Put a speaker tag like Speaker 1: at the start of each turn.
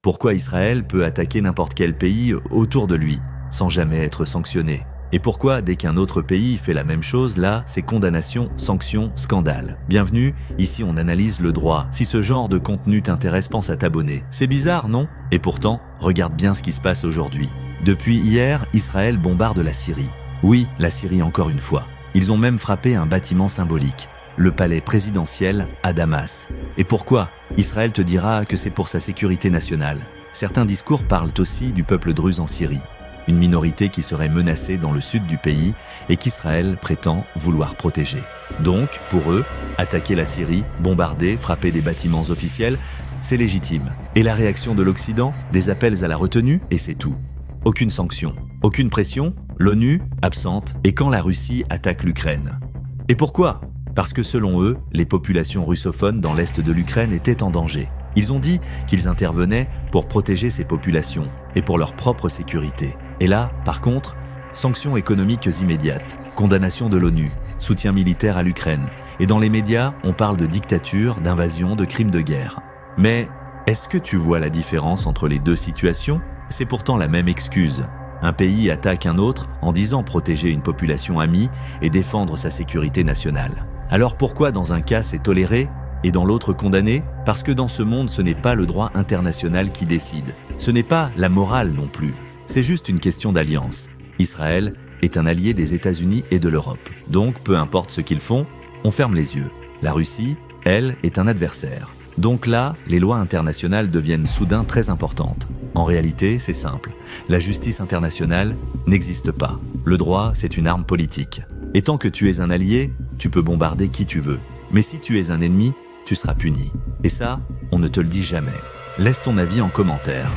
Speaker 1: Pourquoi Israël peut attaquer n'importe quel pays autour de lui, sans jamais être sanctionné? Et pourquoi, dès qu'un autre pays fait la même chose, là, c'est condamnation, sanction, scandale? Bienvenue, ici on analyse le droit. Si ce genre de contenu t'intéresse, pense à t'abonner. C'est bizarre, non? Et pourtant, regarde bien ce qui se passe aujourd'hui. Depuis hier, Israël bombarde la Syrie. Oui, la Syrie encore une fois. Ils ont même frappé un bâtiment symbolique, le palais présidentiel à Damas. Et pourquoi? Israël te dira que c'est pour sa sécurité nationale. Certains discours parlent aussi du peuple druze en Syrie, une minorité qui serait menacée dans le sud du pays et qu'Israël prétend vouloir protéger. Donc, pour eux, attaquer la Syrie, bombarder, frapper des bâtiments officiels, c'est légitime. Et la réaction de l'Occident? Des appels à la retenue, et c'est tout. Aucune sanction, aucune pression, l'ONU absente, et quand la Russie attaque l'Ukraine. Et pourquoi? Parce que selon eux, les populations russophones dans l'est de l'Ukraine étaient en danger. Ils ont dit qu'ils intervenaient pour protéger ces populations et pour leur propre sécurité. Et là, par contre, sanctions économiques immédiates, condamnation de l'ONU, soutien militaire à l'Ukraine. Et dans les médias, on parle de dictature, d'invasion, de crimes de guerre. Mais est-ce que tu vois la différence entre les deux situations? C'est pourtant la même excuse. Un pays attaque un autre en disant protéger une population amie et défendre sa sécurité nationale. Alors pourquoi dans un cas c'est toléré et dans l'autre condamné? Parce que dans ce monde, ce n'est pas le droit international qui décide. Ce n'est pas la morale non plus. C'est juste une question d'alliance. Israël est un allié des États-Unis et de l'Europe. Donc, peu importe ce qu'ils font, on ferme les yeux. La Russie, elle, est un adversaire. Donc là, les lois internationales deviennent soudain très importantes. En réalité, c'est simple. La justice internationale n'existe pas. Le droit, c'est une arme politique. Et tant que tu es un allié, tu peux bombarder qui tu veux. Mais si tu es un ennemi, tu seras puni. Et ça, on ne te le dit jamais. Laisse ton avis en commentaire.